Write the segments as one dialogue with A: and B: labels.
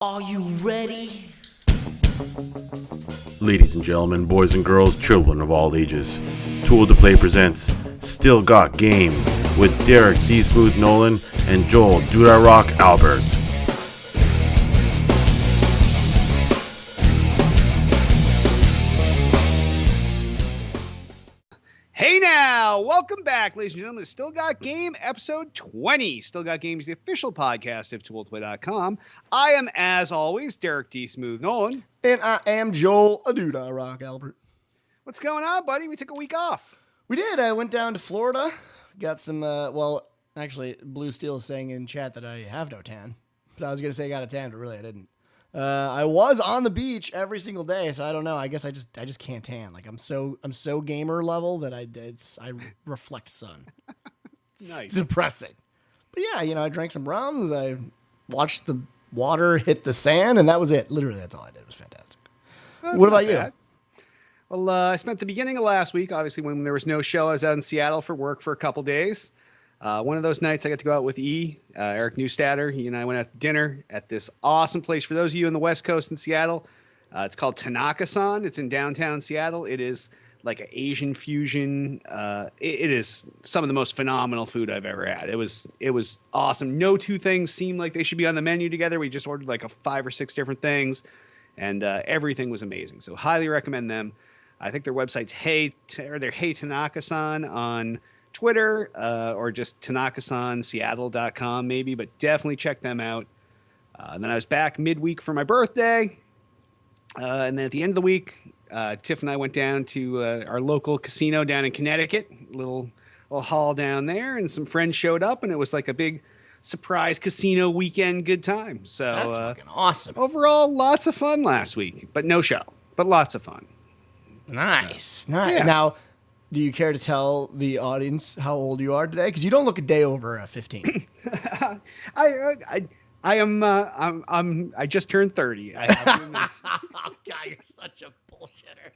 A: Are you ready?
B: Ladies and gentlemen, boys and girls, children of all ages, Tool to Play presents Still Got Game with Derek D. Smooth Nolan and Joel Duda Rock Albert.
C: Hey now, welcome back, ladies and gentlemen. Still Got Game, episode 20. Still Got Game is the official podcast of ToolToPlay.com. I am, as always, Derek D. Smooth Nolan.
D: And I am Joel Aduda Rock Albert.
C: What's going on, buddy? We took a week off.
D: We did. I went down to Florida. Got some, actually, Blue Steel is saying in chat that I have no tan. So I was going to say I got a tan, but really I didn't. I was on the beach every single day, so I don't know. I guess I just can't tan. Like I'm so gamer level that I reflect sun.
C: Nice.
D: It's depressing. But yeah, I drank some rums. I watched the water hit the sand, and that was it. Literally, that's all I did. It was fantastic. What about you?
C: Well, I spent the beginning of last week, obviously, when there was no show. I was out in Seattle for work for a couple days. One of those nights I got to go out with Eric Neustadter. He and I went out to dinner at this awesome place. For those of you in the West Coast in Seattle, it's called Tanaka-san. It's in downtown Seattle. It is like an Asian fusion. It is some of the most phenomenal food I've ever had. It was awesome. No two things seemed like they should be on the menu together. We just ordered like 5 or 6 different things, and everything was amazing. So highly recommend them. I think their website's Hey Tanaka-san on Twitter, or just TanakasanSeattle.com maybe, but definitely check them out. And then I was back midweek for my birthday. And then at the end of the week, Tiff and I went down to our local casino down in Connecticut, little hall down there, and some friends showed up, and it was like a big surprise casino weekend good time. So
D: That's fucking awesome.
C: Overall, lots of fun last week, but no show, but lots of fun.
D: Nice.
C: Yes.
D: Now, do you care to tell the audience how old you are today? Because you don't look a day over 15.
C: I just turned 30.
D: Oh, God, you're such a bullshitter.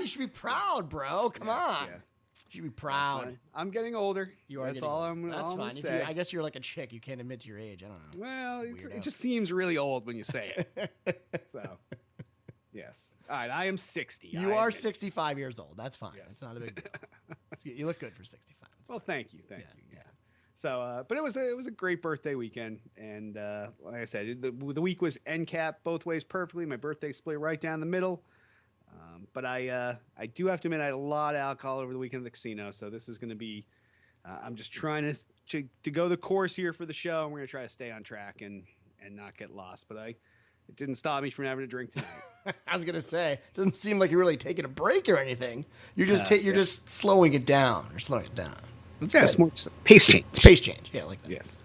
D: You should be proud, bro. Come on.
C: Yes.
D: You should be proud.
C: I'm getting older.
D: You are.
C: That's
D: getting
C: all
D: older.
C: I'm.
D: That's
C: all
D: fine.
C: I'm say.
D: I guess you're like a chick. You can't admit to your age. I don't know.
C: Well, it just seems really old when you say it. So, yes. All right. I am 60.
D: You are 65 years old. That's fine.
C: Yes.
D: It's not a big deal. You look good for 65.
C: Well, thank you. Thank you. Yeah. So, but it was a great birthday weekend, and like I said, the week was end cap both ways perfectly. My birthday split right down the middle. But I do have to admit I had a lot of alcohol over the weekend at the casino, so this is going to be. I'm just trying to go the course here for the show, and we're going to try to stay on track and not get lost. But it didn't stop me from having a drink tonight.
D: I was gonna say, it doesn't seem like you're really taking a break or anything. You're just just slowing it down. You're slowing it down.
C: It's more just a pace change.
D: It's pace change. Yeah, like that.
C: Yes.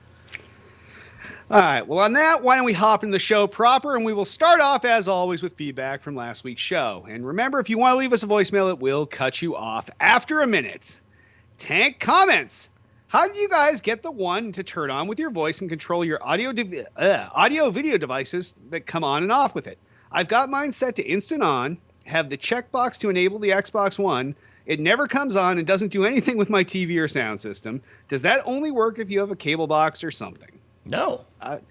C: All right. Well, on that, why don't we hop into the show proper, and we will start off, as always, with feedback from last week's show. And remember, if you want to leave us a voicemail, it will cut you off after a minute. Tank comments. How did you guys get the one to turn on with your voice and control your audio video devices that come on and off with it? I've got mine set to instant on, have the checkbox to enable the Xbox One. It never comes on and doesn't do anything with my TV or sound system. Does that only work if you have a cable box or something?
D: No.
C: I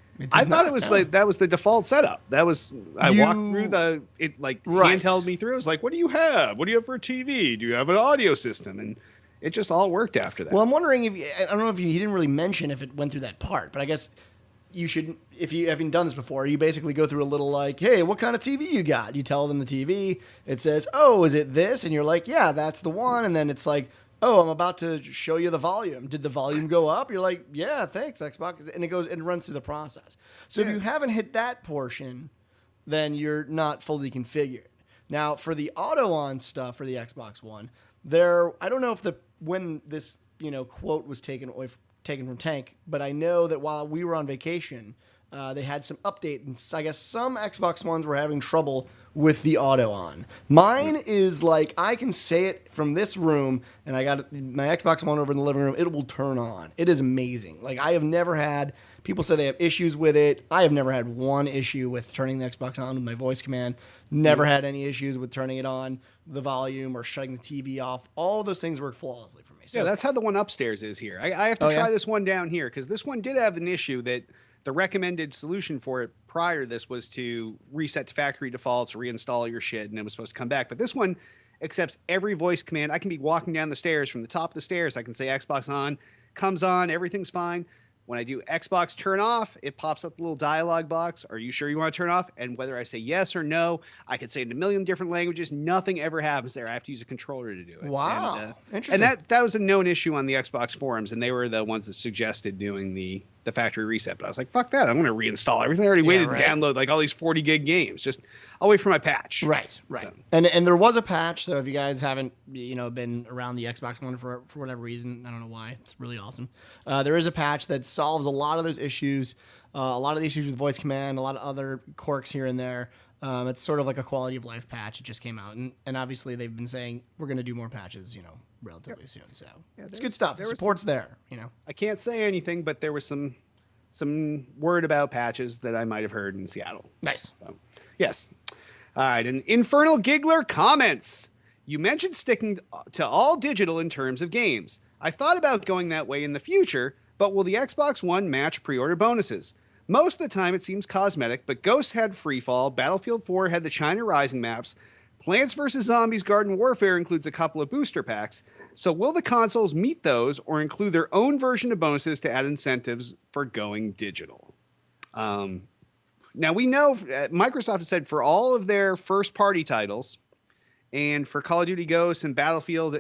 C: thought it was like that was the default setup. That was I walked through handheld me through. I was like, what do you have? What do you have for a TV? Do you have an audio system? And it just all worked after that.
D: Well, I'm wondering I don't know if he didn't really mention if it went through that part, but I guess you should, if you haven't done this before, you basically go through a little like, hey, what kind of TV you got? You tell them the TV. It says, oh, is it this? And you're like, yeah, that's the one. And then it's like, oh, I'm about to show you the volume. Did the volume go up? You're like, yeah, thanks, Xbox. And it goes and runs through the process. So if you haven't hit that portion, then you're not fully configured. Now, for the auto on stuff for the Xbox One, I don't know if when this quote was taken from Tank, but I know that while we were on vacation, they had some update, and I guess some Xbox Ones were having trouble with the auto on. Mine is like, I can say it from this room, and I got my Xbox One over in the living room. It will turn on. It is amazing. Like, I have never had, people say they have issues with it. I have never had one issue with turning the Xbox on with my voice command. Never had any issues with turning it on, the volume, or shutting the TV off. All of those things work flawlessly for me. So,
C: yeah, that's how the one upstairs is here. I have to try this one down here, because this one did have an issue that the recommended solution for it prior to this was to reset to factory defaults, reinstall your shit, and it was supposed to come back. But this one accepts every voice command. I can be walking down the stairs, from the top of the stairs, I can say Xbox on, comes on, everything's fine. When I do Xbox turn off, it pops up a little dialog box. Are you sure you want to turn off? And whether I say yes or no, I could say it in a million different languages. Nothing ever happens there. I have to use a controller to do it.
D: Wow.
C: Interesting. And that was a known issue on the Xbox forums, and they were the ones that suggested doing the factory reset. But I was like, fuck that. I'm going to reinstall everything. I already waited to download like all these 40 gig games. Just I'll wait for my patch.
D: Right.
C: So.
D: And there was a patch. So if you guys haven't, been around the Xbox One for whatever reason, I don't know why, it's really awesome. There is a patch that solves a lot of those issues, a lot of the issues with voice command, a lot of other quirks here and there. It's sort of like a quality of life patch. It just came out, and obviously they've been saying we're going to do more patches, relatively soon. So it's good stuff. The support's there.
C: I can't say anything, but there was some word about patches that I might have heard in Seattle.
D: Nice.
C: So, yes. All right. And Infernal Giggler comments. You mentioned sticking to all digital in terms of games. I've thought about going that way in the future, but will the Xbox One match pre-order bonuses? Most of the time it seems cosmetic, but Ghosts had Freefall, Battlefield 4 had the China Rising maps, Plants vs. Zombies Garden Warfare includes a couple of booster packs. So will the consoles meet those or include their own version of bonuses to add incentives for going digital? Now, we know Microsoft has said for all of their first-party titles and for Call of Duty Ghosts and Battlefield,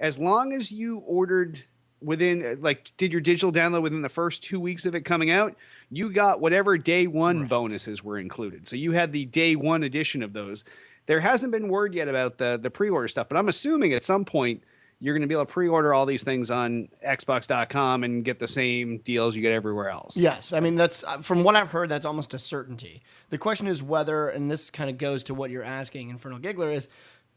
C: as long as you ordered did your digital download within the first 2 weeks of it coming out, you got whatever day one bonuses were included. So you had the day one edition of those. There hasn't been word yet about the pre-order stuff, but I'm assuming at some point you're going to be able to pre-order all these things on Xbox.com and get the same deals you get everywhere else.
D: Yes. I mean, that's from what I've heard, that's almost a certainty. The question is whether, and this kind of goes to what you're asking, Infernal Giggler, is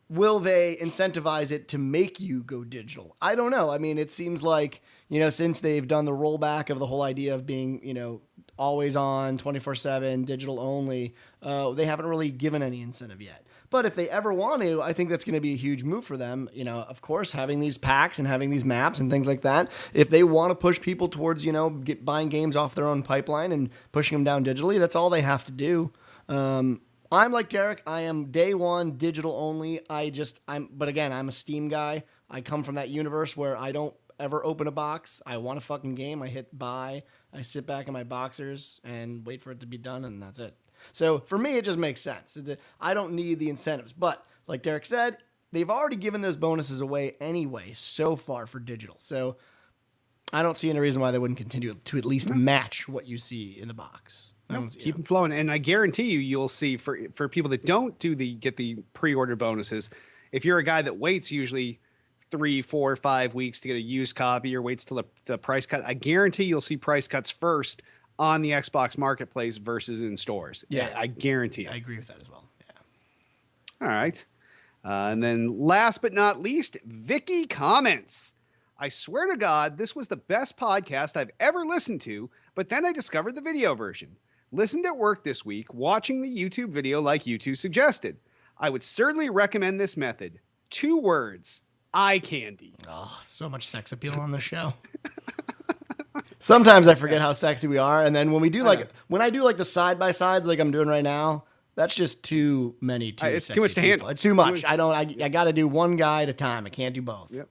D: will they incentivize it to make you go digital? I don't know. I mean, it seems like, since they've done the rollback of the whole idea of being, always on, 24/7, digital only, they haven't really given any incentive yet. But if they ever want to, I think that's going to be a huge move for them. Of course, having these packs and having these maps and things like that. If they want to push people towards, buying games off their own pipeline and pushing them down digitally, that's all they have to do. I'm like Derek. I am day one digital only. But again, I'm a Steam guy. I come from that universe where I don't ever open a box. I want a fucking game. I hit buy. I sit back in my boxers and wait for it to be done, and that's it. So for me, it just makes sense. I don't need the incentives. But like Derek said, they've already given those bonuses away anyway so far for digital. So I don't see any reason why they wouldn't continue to at least match what you see in the box.
C: Keep them flowing. And I guarantee you'll see for people that don't get the pre-order bonuses, if you're a guy that waits usually 3, 4, 5 weeks to get a used copy or waits till the price cut, I guarantee you'll see price cuts first on the Xbox Marketplace versus in stores.
D: Yeah,
C: I guarantee it.
D: I agree with that as well. Yeah.
C: All right. And then last but not least, Vicky comments. I swear to God, this was the best podcast I've ever listened to, but then I discovered the video version. Listened at work this week, watching the YouTube video like you two suggested. I would certainly recommend this method. 2 words, eye candy.
D: Oh, so much sex appeal on the show. Sometimes I forget how sexy we are, and then when I do the side by sides like I'm doing right now, that's just too many.
C: It's too much to handle.
D: It's too much. I got to do one guy at a time. I can't do both.
C: Yep.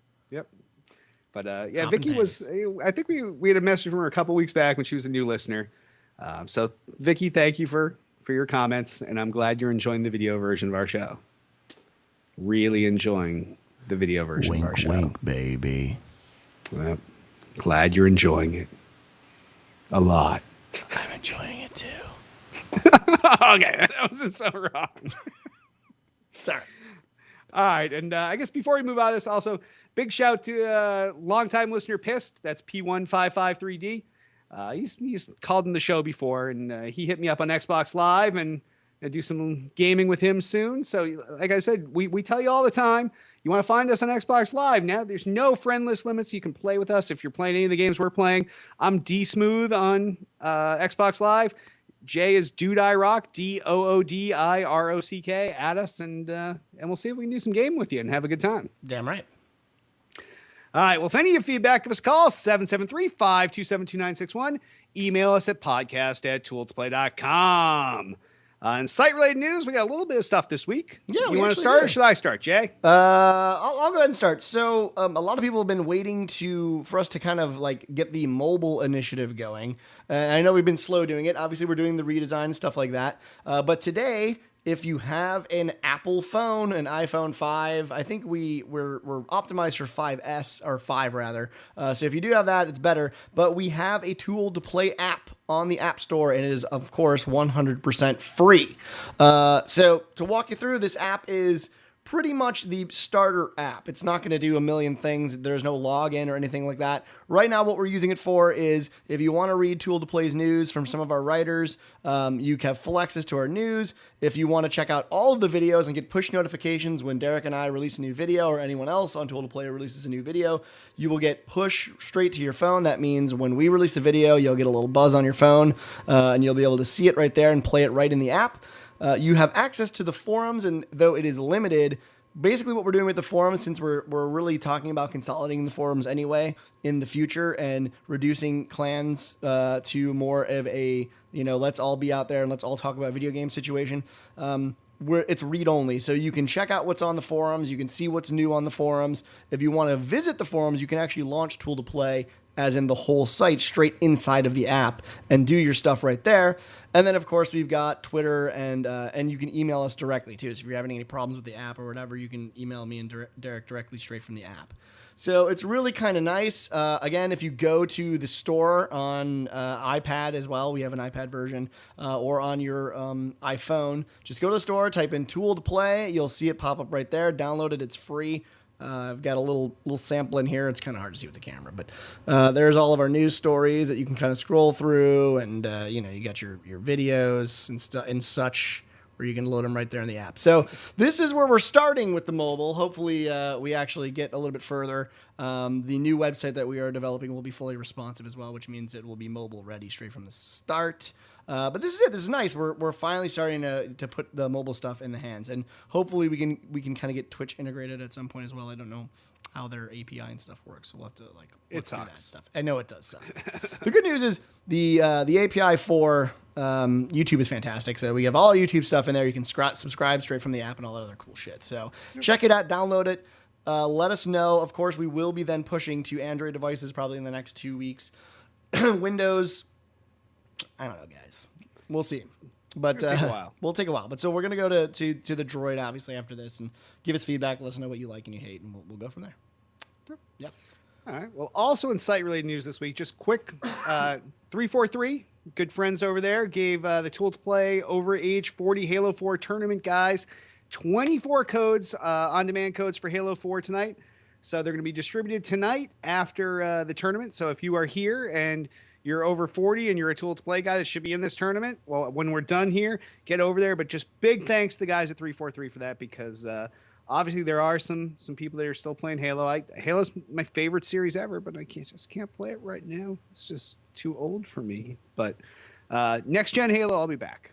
C: But Vicky was. I think we had a message from her a couple weeks back when she was a new listener. So Vicky, thank you for your comments, and I'm glad you're enjoying the video version of our show. Really enjoying the video version of our show.
D: Wink, baby.
C: Well, glad you're enjoying it. A lot.
D: I'm enjoying it too.
C: Okay, that was just so wrong.
D: Sorry.
C: All right, and I guess before we move on to this, also big shout to longtime listener Pissed. That's P1553D. He's called in the show before, and he hit me up on Xbox Live, and I do some gaming with him soon. So, like I said, we tell you all the time, you want to find us on Xbox Live. Now, there's no friend list limits. You can play with us if you're playing any of the games we're playing. I'm D Smooth on Xbox Live. Jay is Dude I Rock, DOODIROCK. Add us, and we'll see if we can do some gaming with you and have a good time.
D: Damn right.
C: All right. Well, if any of you feedback, give us a call, 773-527-2961. email us at podcast@tooltoplay.com. And site-related news, we got a little bit of stuff this week.
D: Yeah,
C: you want to start, or should I start, Jay?
D: I'll go ahead and start. So a lot of people have been waiting for us to kind of like get the mobile initiative going. I know we've been slow doing it. Obviously, we're doing the redesign and stuff like that. But today, if you have an Apple phone, an iPhone 5, I think we're optimized for 5S or 5 rather. So if you do have that, it's better. But we have a Tool to Play app on the App Store, and it is of course 100% free. So to walk you through, this app is pretty much the starter app. It's not going to do a million things. There's no login or anything like that. Right now, what we're using it for is if you want to read Tool to Play's news from some of our writers, you have full access to our news. If you want to check out all of the videos and get push notifications when Derek and I release a new video or anyone else on Tool to Play releases a new video, you will get push straight to your phone. That means when we release a video, you'll get a little buzz on your phone and you'll be able to see it right there and play it right in the app. You have access to the forums, and though it is limited, basically what we're doing with the forums, since we're really talking about consolidating the forums anyway in the future and reducing clans to more of a, let's all be out there and let's all talk about video game situation. It's read only, so you can check out what's on the forums. You can see what's new on the forums. If you want to visit the forums, you can actually launch Tool to Play, as in the whole site, straight inside of the app and do your stuff right there. And then, of course, we've got Twitter and you can email us directly, too. So if you're having any problems with the app or whatever, you can email me and Derek directly straight from the app. So it's really kind of nice. Again, if you go to the store on iPad as well, we have an iPad version, or on your iPhone, just go to the store, type in Tool to Play. You'll see it pop up right there. Download it. It's free. I've got a little sample in here. It's kind of hard to see with the camera, but there's all of our news stories that you can kind of scroll through, and you got your videos and such, where you can load them right there in the app. So this is where we're starting with the mobile. Hopefully we actually get a little bit further. The new website that we are developing will be fully responsive as well, which means it will be mobile ready straight from the start. But this is it. This is nice. We're finally starting to put the mobile stuff in the hands, and hopefully we can kind of get Twitch integrated at some point as well. I don't know how their API and stuff works, so we'll have to look through that stuff. I know it does suck. The good news is the API for YouTube is fantastic. So we have all YouTube stuff in there. You can subscribe straight from the app and all that other cool shit. So check it out, download it. Let us know. Of course, we will be then pushing to Android devices probably in the next 2 weeks. Windows, I don't know, guys. We'll see. But
C: it'll take a while.
D: We'll take a while. But so we're gonna go to the Droid obviously after this and give us feedback. Let us know what you like and you hate, and we'll go from there.
C: Sure.
D: Yep.
C: All right. Well, also in site-related news this week, just quick, 343, good friends over there, gave the Tool to Play over age 40 Halo 4 tournament guys 24 codes, on-demand codes for Halo 4 tonight. So they're going to be distributed tonight after the tournament. So if you are here and you're over 40 and you're a Tool to Play guy that should be in this tournament, well, when we're done here, get over there. But just big thanks to the guys at 343 for that, because obviously there are some people that are still playing Halo. Halo's my favorite series ever, but I just can't play it right now. It's just too old for me. But next gen Halo, I'll be back.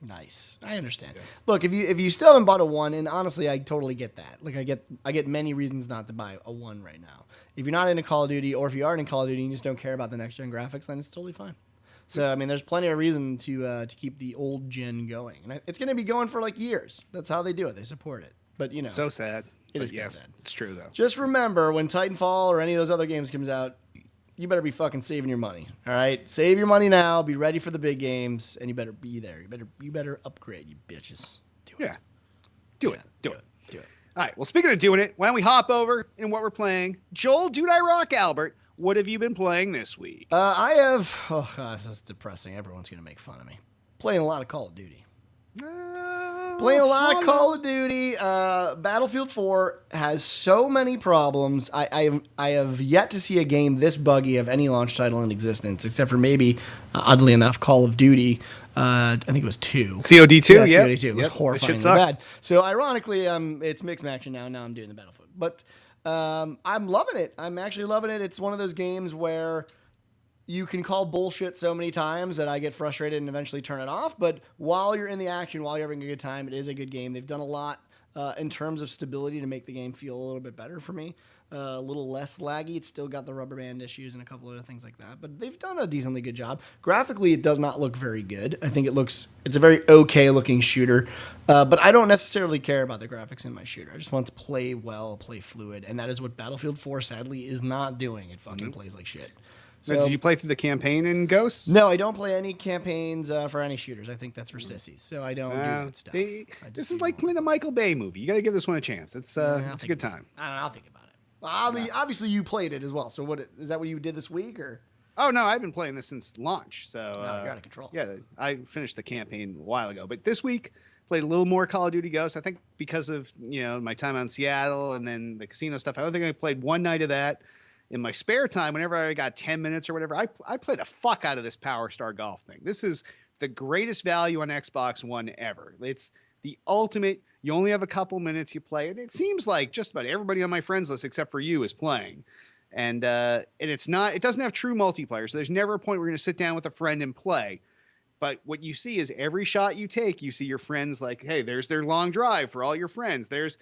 D: Nice. I understand. Yeah. Look, if you still haven't bought a 1, and honestly, I totally get that. Like I get many reasons not to buy a 1 right now. If you're not into Call of Duty, or if you are in Call of Duty and you just don't care about the next gen graphics, then it's totally fine. So I mean, there's plenty of reason to keep the old gen going, and it's going to be going for like years. That's how they do it. They support it. But
C: so sad.
D: It is
C: yes,
D: sad.
C: It's true though.
D: Just remember, when Titanfall or any of those other games comes out, you better be fucking saving your money. All right, save your money now. Be ready for the big games, and you better be there. You better upgrade, you bitches. Do it.
C: Yeah. Do it. All right. Well, speaking of doing it, why don't we hop over in what we're playing? Joel, Dude I Rock Albert, what have you been playing this week?
D: I have. Oh, God, this is depressing. Everyone's gonna make fun of me. Playing a lot of Call of Duty. Playing a lot of Call of Duty. Battlefield 4 has so many problems. I have yet to see a game this buggy of any launch title in existence, except for maybe, oddly enough, Call of Duty. I think it was 2.
C: COD2?
D: Yeah, COD2. It was horrifyingly bad. So ironically, it's mixed action now. Now I'm doing the Battlefield. But I'm loving it. I'm actually loving it. It's one of those games where you can call bullshit so many times that I get frustrated and eventually turn it off. But while you're in the action, while you're having a good time, it is a good game. They've done a lot in terms of stability to make the game feel a little bit better for me. a little less laggy. It's still got the rubber band issues and a couple other things like that, but they've done a decently good job. Graphically, it does not look very good. I think it's a very okay looking shooter, but I don't necessarily care about the graphics in my shooter. I just want to play well, play fluid, and that is what Battlefield 4 sadly is not doing. It fucking plays like shit.
C: So, did you play through the campaign in Ghosts?
D: No, I don't play any campaigns for any shooters. I think that's for sissies, so I don't do that stuff.
C: This is like playing a Michael Bay movie. You got to give this one a chance. It's a good time.
D: I don't know, I'll think about it. Well, obviously, you played it as well. So, what is that? What you did this week, or?
C: Oh no, I've been playing this since launch. So
D: You're out of control.
C: Yeah, I finished the campaign a while ago, but this week played a little more Call of Duty Ghosts. I think because of my time out in Seattle and then the casino stuff. I don't think I played one night of that. In my spare time, whenever I got 10 minutes or whatever, I play the fuck out of this Power Star Golf thing. This is the greatest value on Xbox One ever. It's the ultimate. You only have a couple minutes you play, and it seems like just about everybody on my friends list except for you is playing. And it's not. It doesn't have true multiplayer, so there's never a point where you're going to sit down with a friend and play. But what you see is every shot you take, you see your friends like, hey, there's their long drive for all your friends. There's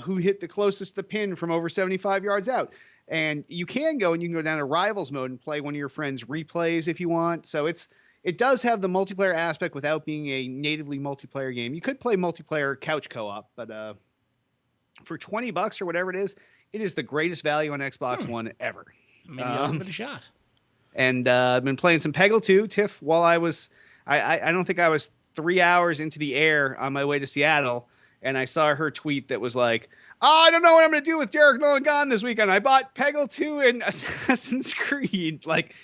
C: who hit the closest to the pin from over 75 yards out. And you can go down to rivals mode and play one of your friends' replays if you want. So it does have the multiplayer aspect without being a natively multiplayer game. You could play multiplayer couch co-op, but for $20 or whatever it is the greatest value on Xbox One ever.
D: Maybe I'll give it a shot.
C: And I've been playing some Peggle 2. Tiff, while I don't think I was 3 hours into the air on my way to Seattle, and I saw her tweet that was like, I don't know what I'm going to do with Derek Nolan gone this weekend. I bought Peggle 2 and Assassin's Creed. Like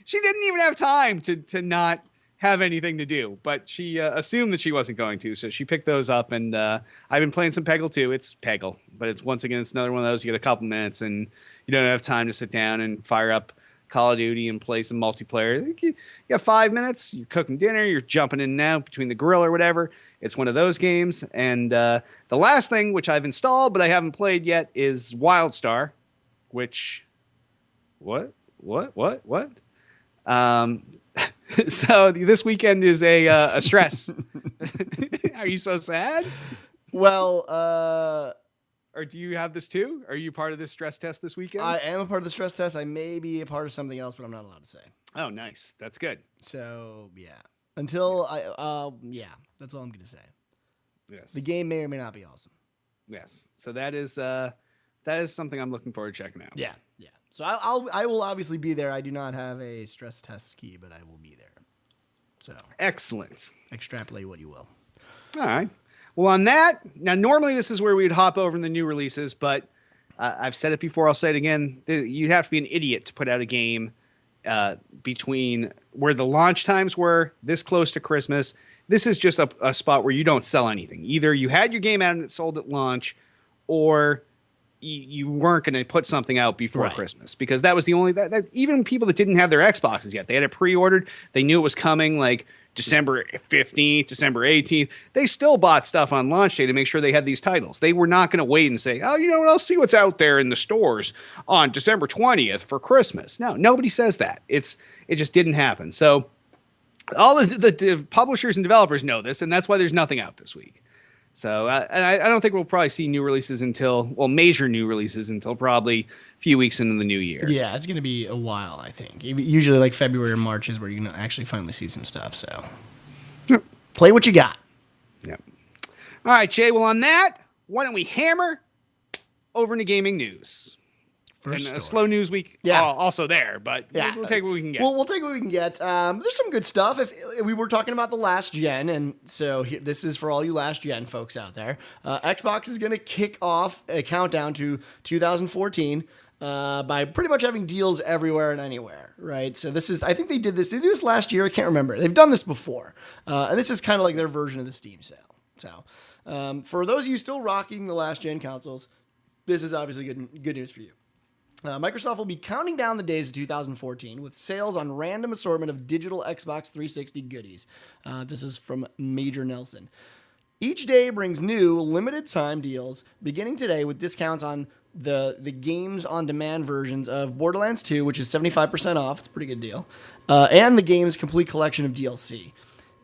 C: she didn't even have time to not have anything to do, but she assumed that she wasn't going to. So she picked those up, and I've been playing some Peggle 2. It's Peggle, but it's another one of those. You get a couple minutes and you don't have time to sit down and fire up Call of Duty and play some multiplayer. You got 5 minutes, you're cooking dinner, you're jumping in and out between the grill or whatever. It's one of those games. And the last thing, which I've installed but I haven't played yet, is WildStar, which... What? So this weekend is a stress. Are you so sad?
D: Well,
C: or do you have this too? Are you part of this stress test this weekend?
D: I am a part of the stress test. I may be a part of something else, but I'm not allowed to say.
C: Oh, nice. That's good.
D: So, yeah. Until that's all I'm going to say.
C: Yes.
D: The game may or may not be awesome.
C: Yes. So that is something I'm looking forward to checking out.
D: Yeah. So I will obviously be there. I do not have a stress test key, but I will be there. So
C: excellent.
D: Extrapolate what you will.
C: All right. Well, on that, now normally this is where we'd hop over in the new releases, but I've said it before, I'll say it again. You'd have to be an idiot to put out a game between where the launch times were this close to Christmas. This is just a spot where you don't sell anything. Either you had your game out and it sold at launch, or you weren't going to put something out before Christmas, because that was the only that even people that didn't have their Xboxes yet, they had it pre-ordered. They knew it was coming like December 15th, December 18th. They still bought stuff on launch day to make sure they had these titles. They were not going to wait and say, oh, you know what, I'll see what's out there in the stores on December 20th for Christmas. No, nobody says that. It just didn't happen. So all the publishers and developers know this, and that's why there's nothing out this week. So and I don't think we'll probably see major new releases until probably a few weeks into the new year.
D: Yeah, it's going to be a while, I think. Usually like February or March is where you're going to actually finally see some stuff. So play what you got.
C: Yep. All right, Jay. Well, on that, why don't we hammer over into gaming news?
D: First
C: and a slow news week, also there, but we'll take what we can get.
D: We'll take what we can get. There's some good stuff. If we were talking about the last gen, and so this is for all you last gen folks out there. Xbox is going to kick off a countdown to 2014 by pretty much having deals everywhere and anywhere, right? So I think they did this last year. I can't remember. They've done this before, and this is kind of like their version of the Steam sale. So for those of you still rocking the last gen consoles, this is obviously good news for you. Microsoft will be counting down the days of 2014 with sales on random assortment of digital Xbox 360 goodies. This is from Major Nelson. Each day brings new limited time deals, beginning today with discounts on the games on demand versions of Borderlands 2, which is 75% off. It's a pretty good deal. And the game's complete collection of DLC.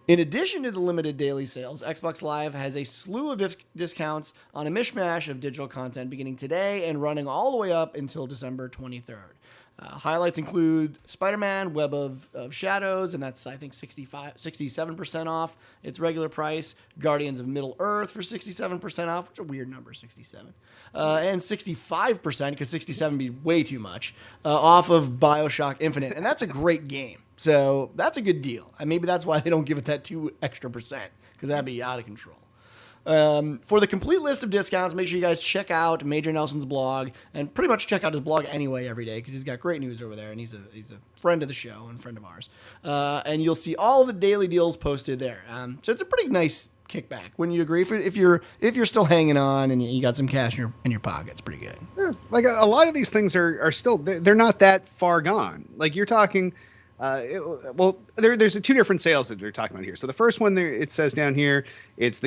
D: In addition to the limited daily sales, Xbox Live has a slew of discounts on a mishmash of digital content beginning today and running all the way up until December 23rd. Highlights include Spider-Man Web of Shadows, and that's, I think, 67% off its regular price. Guardians of Middle-earth for 67% off, which is a weird number, 67. And 65%, because 67 would be way too much, off of BioShock Infinite. And that's a great game. So that's a good deal. And maybe that's why they don't give it that 2 extra percent, because that'd be out of control. For the complete list of discounts, make sure you guys check out Major Nelson's blog, and pretty much check out his blog anyway every day, because he's got great news over there, and he's a friend of the show and friend of ours. And you'll see all the daily deals posted there. So it's a pretty nice kickback. Wouldn't you agree? If you're still hanging on and you got some cash in your pocket, it's pretty good.
C: Yeah, like a lot of these things are still, they're not that far gone. Like you're talking. There's 2 different sales that they're talking about here. So the first one there, it says down here, it's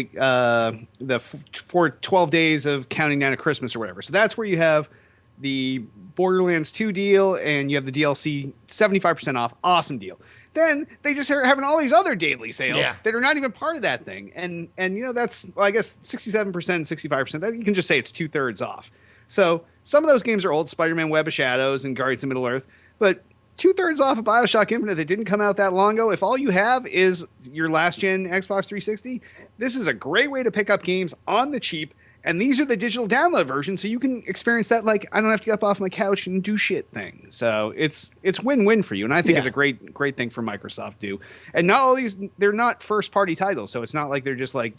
C: for 12 days of counting down to Christmas or whatever. So that's where you have the Borderlands 2 deal and you have the DLC 75% off. Awesome deal. Then they just are having all these other daily sales that are not even part of that thing. And that's, well, I guess 67%, 65%, that you can just say it's 2/3 off. So some of those games are old, Spider-Man Web of Shadows and Guardians of Middle-earth, but 2/3 off of BioShock Infinite that didn't come out that long ago. If all you have is your last gen Xbox 360, this is a great way to pick up games on the cheap. And these are the digital download versions, so you can experience that like I don't have to get up off my couch and do shit thing. So it's win-win for you, and I think it's a great thing for Microsoft to do. And not all these, they're not first party titles, so it's not like they're just like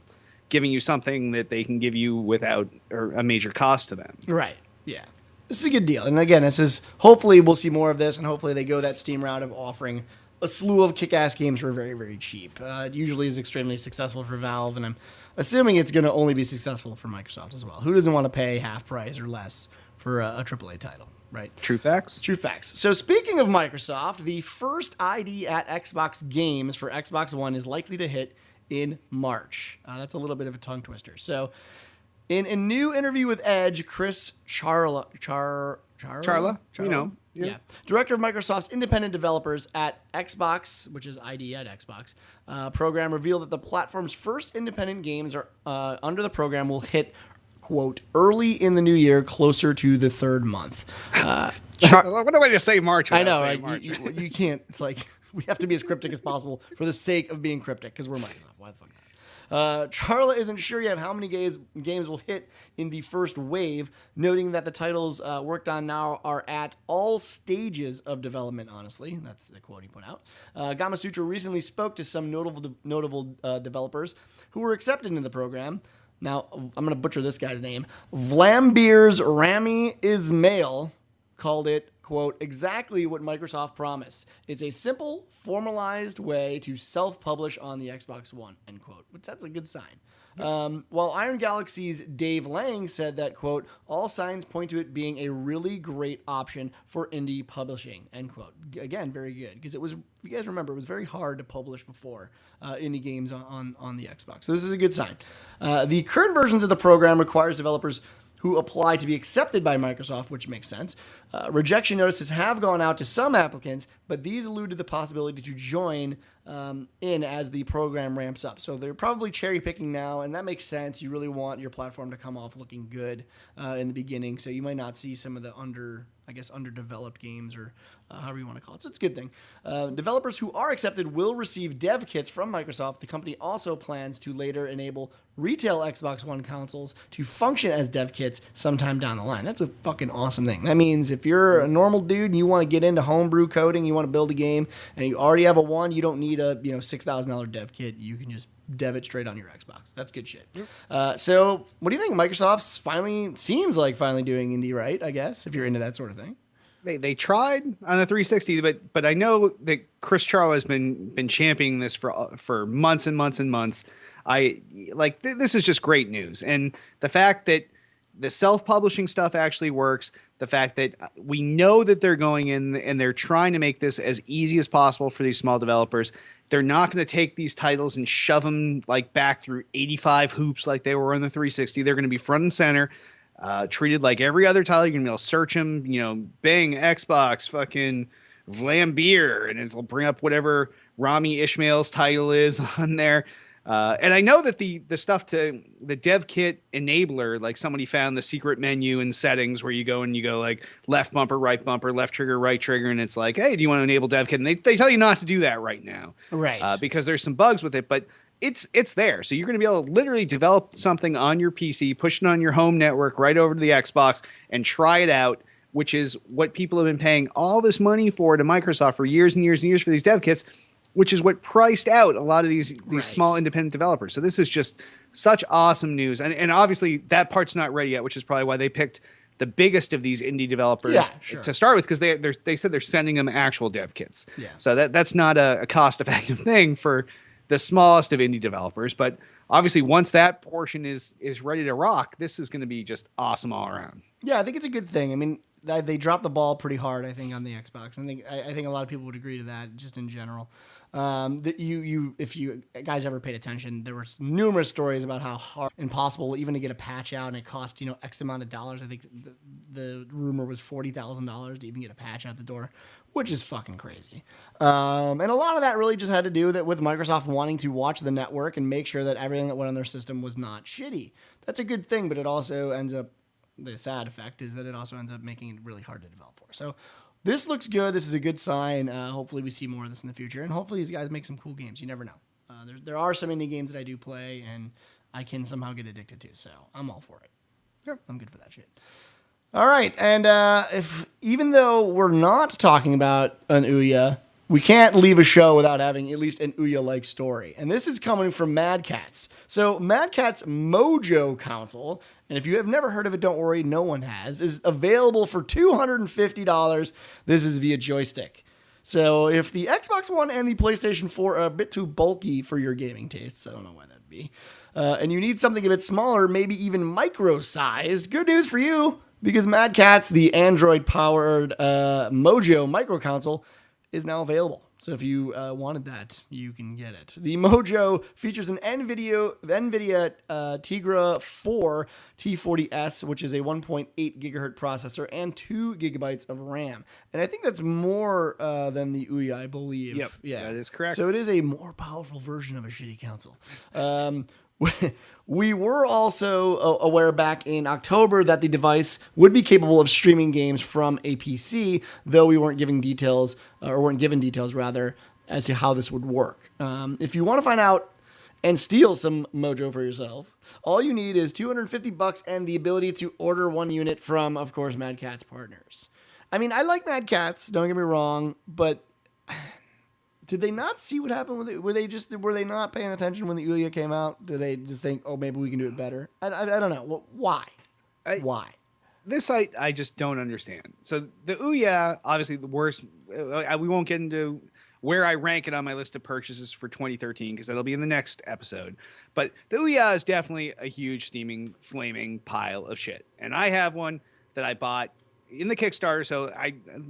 C: giving you something that they can give you without or a major cost to them.
D: Right. Yeah. This is a good deal. And again, hopefully we'll see more of this, and hopefully they go that Steam route of offering a slew of kick-ass games for very, very cheap. It usually is extremely successful for Valve, and I'm assuming it's going to only be successful for Microsoft as well. Who doesn't want to pay half price or less for a AAA title, right?
C: True facts.
D: True facts. So speaking of Microsoft, the first ID at Xbox Games for Xbox One is likely to hit in March. That's a little bit of a tongue twister. So in a new interview with Edge, Chris Charla, director of Microsoft's independent developers at Xbox, which is ID at Xbox, program, revealed that the platform's first independent games are under the program will hit, quote, early in the new year, closer to the 3rd month.
C: What a way to say March.
D: I know, right? March. You can't. It's like we have to be as cryptic as possible for the sake of being cryptic, because we're Microsoft. Why the fuck not? Charla isn't sure yet how many games will hit in the first wave, noting that the titles worked on now are at all stages of development, honestly. That's the quote he put out. Gamasutra recently spoke to some notable developers who were accepted into the program. Now, I'm going to butcher this guy's name. Vlambeer's Rami Ismail called it, quote, exactly what Microsoft promised. It's a simple, formalized way to self-publish on the Xbox One, end quote, which that's a good sign. While Iron Galaxy's Dave Lang said that, quote, all signs point to it being a really great option for indie publishing, end quote. Again, very good, because it was, you guys remember, it was very hard to publish before indie games on the Xbox. So this is a good sign. The current versions of the program requires developers who apply to be accepted by Microsoft, which makes sense. Rejection notices have gone out to some applicants, but these allude to the possibility to join in as the program ramps up. So they're probably cherry picking now, and that makes sense. You really want your platform to come off looking good in the beginning, so you might not see some of the underdeveloped games or however you want to call it. So it's a good thing. Developers who are accepted will receive dev kits from Microsoft. The company also plans to later enable retail Xbox One consoles to function as dev kits sometime down the line. That's a fucking awesome thing. That means if you're a normal dude and you want to get into homebrew coding, you want to build a game, and you already have a one, you don't need a $6,000 dev kit. You can just dev it straight on your Xbox. That's good shit. So what do you think? Microsoft's seems like finally doing indie right, I guess, if you're into that sort of thing.
C: They tried on the 360, but I know that Chris Charla has been championing this for months and months and months. This is just great news, and the fact that the self-publishing stuff actually works, the fact that we know that they're going in and they're trying to make this as easy as possible for these small developers. They're not going to take these titles and shove them back through 85 hoops like they were on the 360. They're going to be front and center. Treated like every other title. You're going to be able to search them, Bing, Xbox, fucking Vlambeer, and it'll bring up whatever Rami Ishmael's title is on there. And I know that the stuff to the dev kit enabler, like somebody found the secret menu in settings where you go like left bumper, left trigger, right trigger. And it's like, hey, do you want to enable dev kit? And they tell you not to do that right now.
D: Right.
C: Because there's some bugs with it, but it's there. So you're going to be able to literally develop something on your PC, push it on your home network right over to the Xbox and try it out, which is what people have been paying all this money for to Microsoft for years and years and years for these dev kits, which is what priced out a lot of these small independent developers. So this is just such awesome news. And obviously that part's not ready yet, which is probably why they picked the biggest of these indie developers to start with, because they said they're sending them actual dev kits. Yeah. So that's not a cost-effective thing for the smallest of indie developers. But obviously once that portion is ready to rock, this is going to be just awesome all around.
D: Yeah, I think it's a good thing. I mean, they dropped the ball pretty hard, I think, on the Xbox. I think a lot of people would agree to that, just in general. If you guys ever paid attention, there were numerous stories about how hard, impossible, even to get a patch out, and it cost X amount of dollars. I think the rumor was $40,000 to even get a patch out the door, which is fucking crazy. And a lot of that really just had to do with Microsoft wanting to watch the network and make sure that everything that went on their system was not shitty. That's a good thing, but it also ends up, the sad effect is that it also ends up making it really hard to develop for. So this looks good. This is a good sign. Hopefully we see more of this in the future, and hopefully these guys make some cool games. You never know. There are some indie games that I do play, and I can somehow get addicted to. So I'm all for it. Sure. I'm good for that shit. All right, and even though we're not talking about an Ouya, we can't leave a show without having at least an Ouya-like story. And this is coming from Mad Catz. So Mad Catz Mojo console, and if you have never heard of it, don't worry, no one has, is available for $250. This is via joystick. So if the Xbox One and the PlayStation 4 are a bit too bulky for your gaming tastes, I don't know why that'd be, and you need something a bit smaller, maybe even micro size, good news for you, because Mad Catz, the Android-powered Mojo micro console, is now available. So if you wanted that, you can get it. The Mojo features an NVIDIA Tegra 4 T40S, which is a 1.8 gigahertz processor and 2 gigabytes of RAM. And I think that's more than the Ouya, I believe.
C: Yep,
D: yeah,
C: that is correct.
D: So it is a more powerful version of a shitty console. We were also aware back in October that the device would be capable of streaming games from a PC, though we weren't given details, rather, as to how this would work. If you want to find out and steal some Mojo for yourself, all you need is $250 and the ability to order one unit from, of course, Mad Catz partners. I mean, I like Mad Catz, don't get me wrong, but did they not see what happened with it? Were they not paying attention when the Ouya came out? Do they just think, oh, maybe we can do it better? I don't know. Well, why? Why?
C: This I just don't understand. So the Ouya, obviously the worst. We won't get into where I rank it on my list of purchases for 2013 because that'll be in the next episode. But the Ouya is definitely a huge steaming, flaming pile of shit. And I have one that I bought in the Kickstarter. So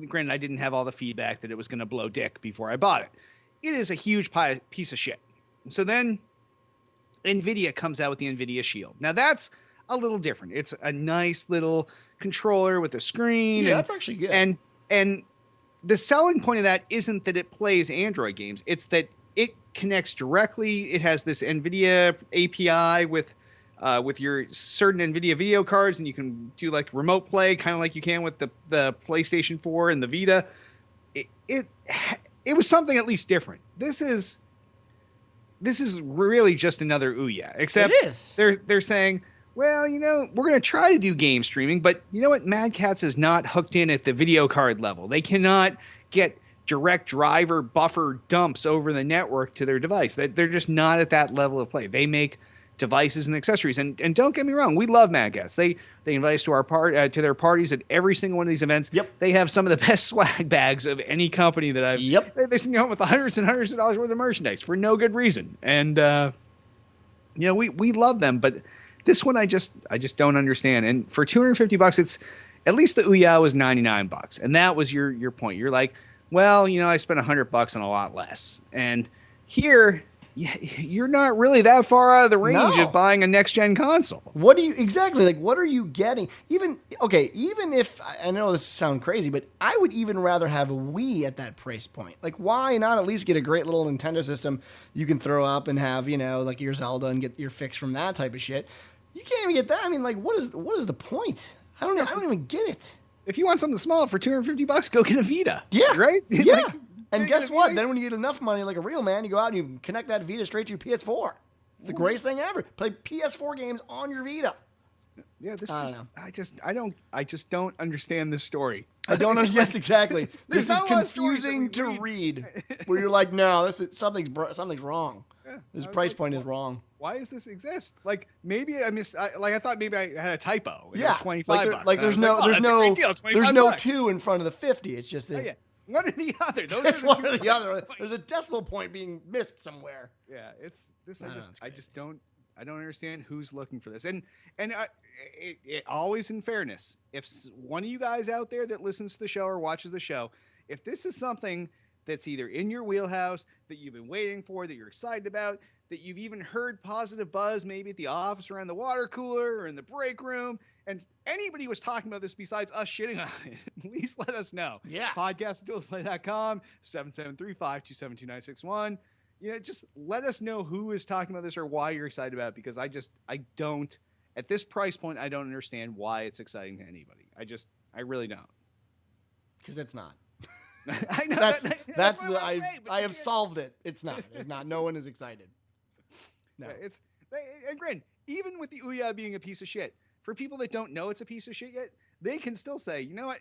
C: granted, I didn't have all the feedback that it was going to blow dick before I bought it. It is a huge piece of shit. So then NVIDIA comes out with the NVIDIA Shield. Now that's a little different. It's a nice little controller with a screen.
D: Yeah, that's actually good.
C: And the selling point of that isn't that it plays Android games. It's that it connects directly. It has this NVIDIA API with your certain NVIDIA video cards, and you can do like remote play, kind of like you can with the PlayStation 4 and the Vita. It was something at least different. This is really just another Ouya, except they're saying, well, we're going to try to do game streaming, but you know what? Mad Catz is not hooked in at the video card level. They cannot get direct driver buffer dumps over the network to their device. They're just not at that level of play. They make devices and accessories. And don't get me wrong, we love Mad Catz. They invite us to to their parties at every single one of these events. Yep. They have some of the best swag bags of any company that I've. Yep. They send you home with hundreds and hundreds of dollars worth of merchandise for no good reason. And we love them, but this one I just don't understand. And for $250, it's at least the Ouya was $99, and that was your point. You're like, well, I spent $100 on a lot less, and here yeah, you're not really that far out of the range
D: No.
C: of buying a next gen console.
D: What do you exactly like? What are you getting? Even if I know this sounds crazy, but I would even rather have a Wii at that price point. Like, why not at least get a great little Nintendo system you can throw up and have, like your Zelda and get your fix from that type of shit? You can't even get that. I mean, like, what is the point? I don't even get it.
C: If you want something small for $250, go get a Vita.
D: Yeah,
C: right.
D: Yeah.
C: Like,
D: And
C: get
D: guess
C: a
D: what?
C: Vita.
D: Then when you get enough money, like a real man, you go out and you connect that Vita straight to your PS4. It's the greatest thing ever. Play PS4 games on your Vita.
C: Yeah, this
D: I
C: is
D: don't
C: I just don't understand this story.
D: I don't know. Yes, exactly.
C: There's
D: This is
C: not a lot of stories that
D: confusing
C: we
D: to
C: read.
D: read. Where you're like, no, something's wrong.
C: Yeah,
D: This
C: I was
D: price
C: like,
D: point is wrong.
C: Why does this exist? Like maybe I missed. I thought maybe I had a typo. It
D: Yeah,
C: was $25.
D: like
C: And I
D: there's
C: was
D: no
C: oh,
D: there's
C: that's a
D: no
C: great deal,
D: there's no
C: $25.
D: 2 in front of the 50. It's just
C: Oh,
D: the,
C: yeah. One or the other. Those
D: it's
C: are the
D: one
C: two
D: or the
C: price
D: other.
C: points.
D: There's a decimal point being missed somewhere.
C: Yeah, it's this.
D: I know,
C: I
D: it's
C: just don't. I don't understand who's looking for this. And it always, in fairness, if one of you guys out there that listens to the show or watches the show, if this is something that's either in your wheelhouse that you've been waiting for, that you're excited about, that you've even heard positive buzz, maybe at the office around the water cooler or in the break room, and anybody was talking about this besides us shitting on it, please let us know.
D: Yeah.
C: Podcast@dualisplay.com, 773-527-2961. Just let us know who is talking about this or why you're excited about it, because I don't, at this price point, I don't understand why it's exciting to anybody. I really don't.
D: Because it's not.
C: I know
D: That's
C: what
D: the
C: I say, but
D: I
C: you
D: have
C: can't-
D: solved it. It's not. It's not. No one is excited. No.
C: Yeah, and granted, even with the Ouya being a piece of shit, for people that don't know it's a piece of shit yet, they can still say, you know what?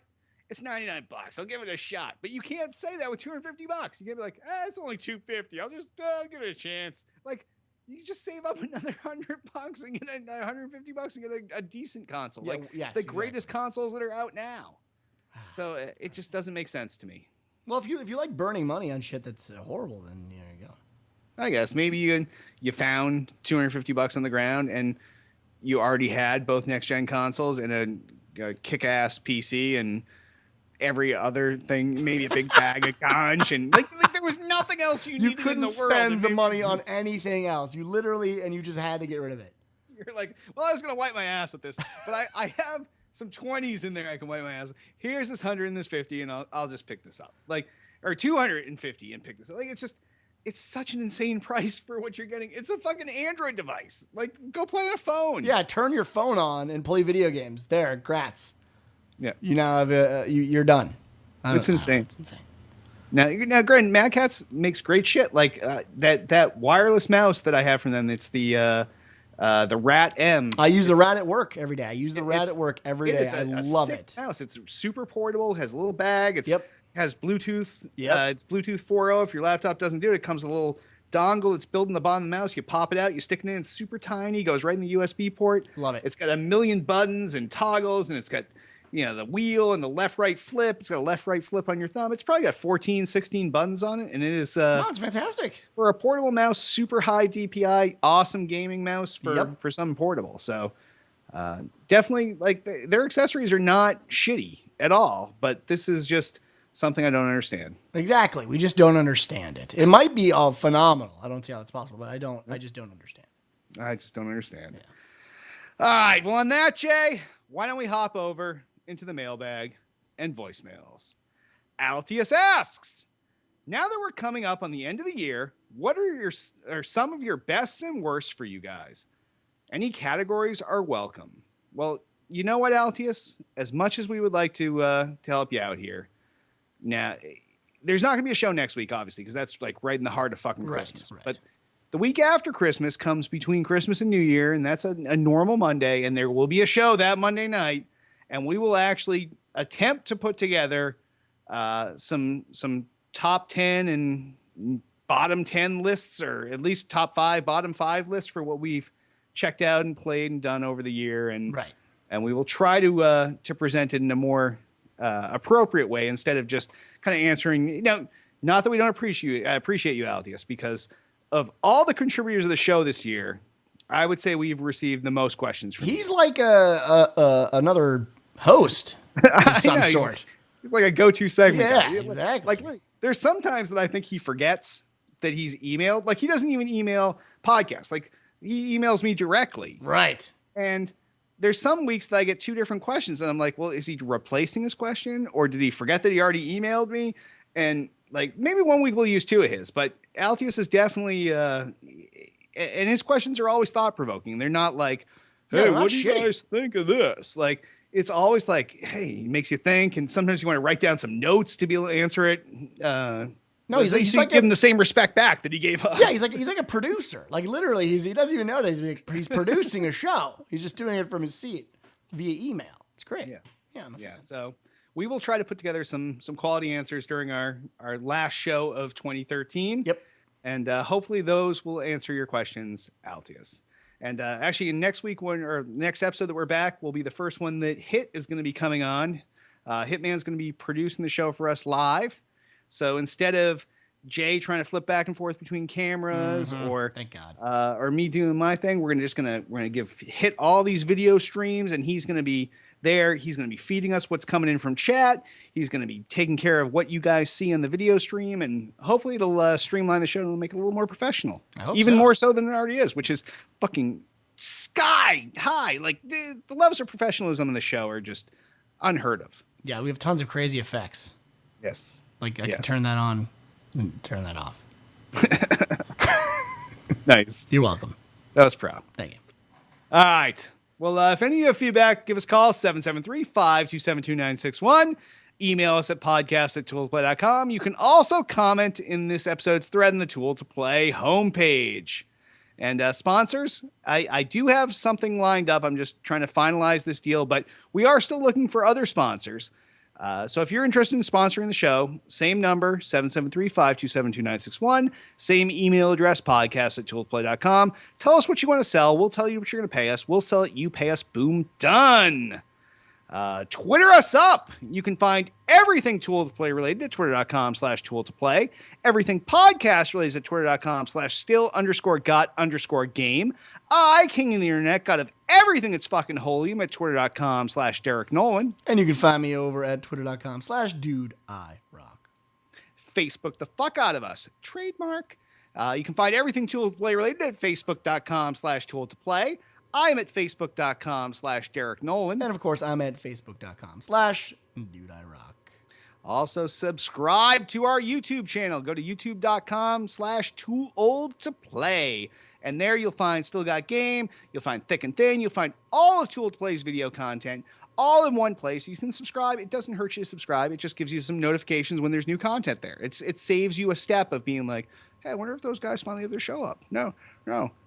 C: It's $99. I'll give it a shot. But you can't say that with $250. You can't be like, it's only $250. I'll just give it a chance. Like, you just save up another $100 and get $150 and get a decent console.
D: Yeah,
C: like
D: yes,
C: the greatest consoles that are out now. So it just doesn't make sense to me.
D: Well, if you like burning money on shit that's horrible, then there you go.
C: I guess maybe you found $250 on the ground and you already had both next gen consoles and a kick-ass PC and every other thing, maybe a big bag of conch, and like there was nothing else you needed in
D: couldn't
C: the world.
D: spend the
C: And
D: money on anything else. You literally, and you just had to get rid of it.
C: you're like, well, I was gonna wipe my ass with this, but I have some 20s in there I can wipe my ass. Here's this 100 and this 50, and I'll just pick this up, like, or 250 and pick this up. Like it's such an insane price for what you're getting. It's a fucking Android device. Like, go play on a phone.
D: Yeah, turn your phone on and play video games. There, grats.
C: Yeah.
D: You now have you're done.
C: It's insane.
D: It's insane.
C: Now, granted, Mad Catz makes great shit. Like that wireless mouse that I have from them. It's the Rat M.
D: I use the Rat at work every day. I use the Rat
C: It's-
D: at work every
C: It
D: day.
C: is
D: I
C: a
D: love
C: sick
D: it.
C: mouse. It's super portable. Has a little bag. It's
D: Yep.
C: has Bluetooth.
D: Yep.
C: It's Bluetooth 4.0. If your laptop doesn't do it, it comes with a little dongle. It's built in the bottom of the mouse. You pop it out. You stick it in. It's super tiny. Goes right in the USB port.
D: Love it.
C: It's got a million buttons and toggles, and it's got the wheel and the left-right flip. It's got a left-right flip on your thumb. It's probably got 14, 16 buttons on it, and it is
D: No, it's fantastic.
C: for a portable mouse, super high DPI, awesome gaming mouse for
D: Yep.
C: something portable. So definitely, like, their accessories are not shitty at all, but this is just something I don't understand.
D: Exactly. We just don't understand it. It might be all phenomenal. I don't see how it's possible, but I just don't understand.
C: I just don't understand. All right. Well, on that, Jay, why don't we hop over into the mailbag and voicemails? Altius asks, now that we're coming up on the end of the year, what are some of your bests and worsts for you guys? Any categories are welcome. Well, you know what, Altius? As much as we would like to help you out here, now there's not going to be a show next week, obviously, because that's like right in the heart of fucking
D: Right,
C: Christmas.
D: right.
C: But the week after Christmas comes between Christmas and New Year, and that's a normal Monday, and there will be a show that Monday night, and we will actually attempt to put together some top 10 and bottom 10 lists, or at least top 5, bottom 5 lists for what we've checked out and played and done over the year, and
D: Right.
C: and we will try to present it in a more appropriate way instead of just kind of answering. Not that we don't appreciate you, Altius, because of all the contributors of the show this year, I would say we've received the most questions from
D: He's like another host of some sort.
C: He's like a go-to segment
D: Yeah,
C: guy.
D: exactly.
C: Like there's sometimes that I think he forgets that he's emailed. Like, he doesn't even email podcasts. Like, he emails me directly.
D: Right.
C: And there's some weeks that I get 2 different questions, and I'm like, well, is he replacing his question, or did he forget that he already emailed me? And like, maybe one week we'll use 2 of his, but Altius is definitely, and his questions are always thought provoking. They're not like, hey,
D: they're not
C: what do you
D: shitty.
C: guys think of this? Like, it's always like, hey, it makes you think, and sometimes you want to write down some notes to be able to answer it.
D: No, he's
C: so
D: like
C: give him the same respect back that he gave us.
D: Yeah, he's like a producer. Like, literally, he doesn't even know that he's producing a show. He's just doing it from his seat via email. It's great.
C: Yeah.
D: I'm a fan.
C: So we will try to put together some quality answers during our last show of 2013.
D: Yep.
C: And hopefully those will answer your questions, Altius. And actually, next week, next episode that we're back will be the first one that Hit is going to be coming on. Hitman's going to be producing the show for us live. So instead of Jay trying to flip back and forth between cameras, or
D: Thank God.
C: or me doing my thing, we're gonna give Hit all these video streams, and he's gonna be there. He's gonna be feeding us what's coming in from chat. He's gonna be taking care of what you guys see in the video stream, and hopefully it'll streamline the show and make it a little more professional,
D: I hope
C: even
D: so.
C: more so than it already is, which is fucking sky high. Like, the levels of professionalism in the show are just unheard of.
D: Yeah, we have tons of crazy effects.
C: Yes.
D: Like, I
C: Yes.
D: can turn that on and turn that off.
C: Nice.
D: You're welcome.
C: That was proud.
D: Thank you.
C: All right. Well, if any of you have feedback, give us a call, 773-527-2961. Email us at podcast@tooltoplay.com. You can also comment in this episode's thread in the Tool to Play homepage. And sponsors, I do have something lined up. I'm just trying to finalize this deal, but we are still looking for other sponsors. So if you're interested in sponsoring the show, same number, 773-527-2961. Same email address, podcast@tooltoplay.com. Tell us what you want to sell. We'll tell you what you're going to pay us. We'll sell it. You pay us. Boom. Done. Twitter us up. You can find everything Tool to Play related at twitter.com/Tool to Play. Everything podcast related at twitter.com/still_got_game. I, King of the Internet, got of everything that's fucking holy. I'm at twitter.com/Derek Nolan.
D: And you can find me over at twitter.com/DudeIRock.
C: Facebook the fuck out of us. Trademark. You can find everything Tool to Play related at facebook.com/Tool to Play. I'm at facebook.com/Derek Nolan.
D: And of course, I'm at facebook.com/DudeIRock.
C: Also, subscribe to our YouTube channel. Go to youtube.com/TooOldToPlay. And there you'll find Still Got Game. You'll find Thick and Thin. You'll find all of Tool to Play's video content all in one place. You can subscribe. It doesn't hurt you to subscribe. It just gives you some notifications when there's new content there. It saves you a step of being like, hey, I wonder if those guys finally have their show up. No.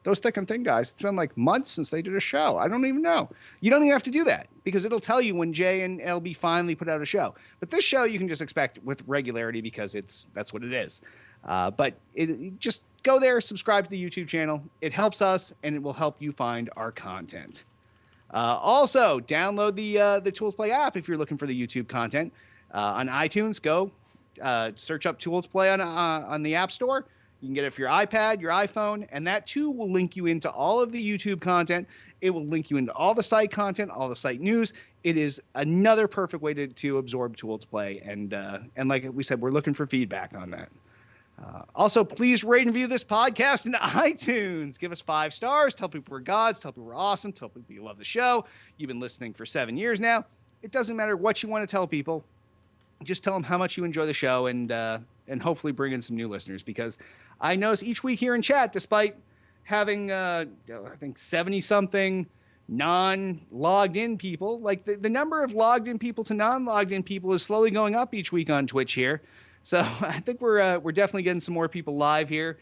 C: Those Thick and Thin guys, it's been like months since they did a show. I don't even know. You don't even have to do that because it'll tell you when Jay and LB finally put out a show. But this show you can just expect with regularity because that's what it is. But just go there, subscribe to the YouTube channel. It helps us, and it will help you find our content. Also, download the Tool to Play app if you're looking for the YouTube content. On iTunes, go search up Tool to Play on the App Store. You can get it for your iPad, your iPhone, and that too will link you into all of the YouTube content. It will link you into all the site content, all the site news. It is another perfect way to absorb Tool to Play. And like we said, we're looking for feedback on that. Also, please rate and review this podcast in iTunes. Give us 5 stars. Tell people we're gods. Tell people we're awesome. Tell people you love the show. You've been listening for 7 years now. It doesn't matter what you want to tell people. Just tell them how much you enjoy the show and hopefully bring in some new listeners, because I notice each week here in chat, despite having, I think 70-something non-logged in people, like the number of logged in people to non-logged in people is slowly going up each week on Twitch here. So I think we're definitely getting some more people live here.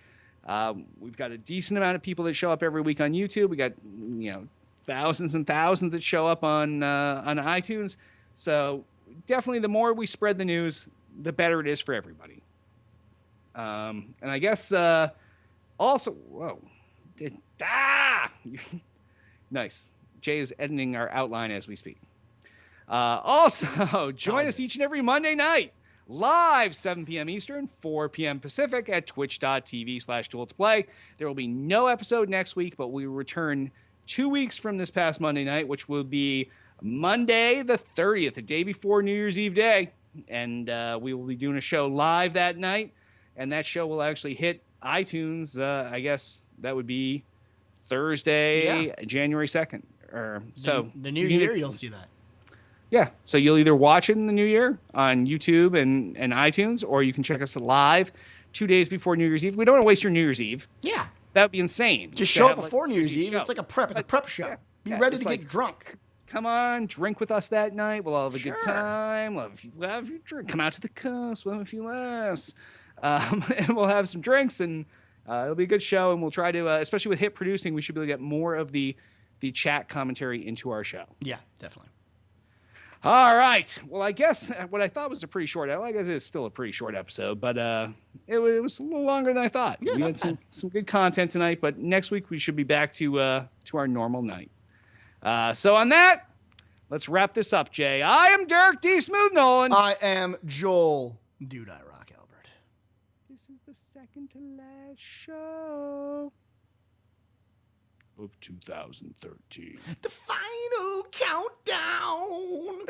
C: We've got a decent amount of people that show up every week on YouTube. We got thousands and thousands that show up on iTunes. So definitely, the more we spread the news, the better it is for everybody. And I guess also, nice. Jay is editing our outline as we speak. Also, join us each and every Monday night, live 7 p.m. Eastern, 4 p.m. Pacific at twitch.tv/tooltoplay. There will be no episode next week, but we will return 2 weeks from this past Monday night, which will be Monday the 30th, the day before New Year's Eve day. And we will be doing a show live that night. And that show will actually hit iTunes, I guess that would be Thursday,
D: Yeah.
C: January 2nd. Or so
D: the new year, you'll see that.
C: Yeah. So you'll either watch it in the new year on YouTube and iTunes, or you can check us live 2 days before New Year's Eve. We don't want to waste your New Year's Eve.
D: Yeah.
C: That would be insane.
D: Just
C: to
D: show
C: have,
D: up before New Year's Eve.
C: show.
D: It's like a prep. It's a prep show. Be
C: yeah,
D: ready
C: it's
D: to
C: like,
D: get drunk.
C: Come on, drink with us that night. We'll all have a good
D: Sure.
C: time. We'll have a few drink. Come out to the coast. We'll have a few laughs. And we'll have some drinks, and it'll be a good show. And we'll try to, especially with Hit Producing, we should be able to get more of the chat commentary into our show.
D: Yeah, definitely.
C: All right. Well, I guess what I thought was a pretty short. I guess it's still a pretty short episode, but it was a little longer than I thought.
D: Yeah,
C: we
D: not
C: had
D: bad.
C: some good content tonight, but next week we should be back to our normal night. So on that, let's wrap this up, Jay. I am Derek D. Smooth Nolan.
D: I am Joel Dude I Rock Albert.
C: This is the second to last show of 2013.
D: The final countdown.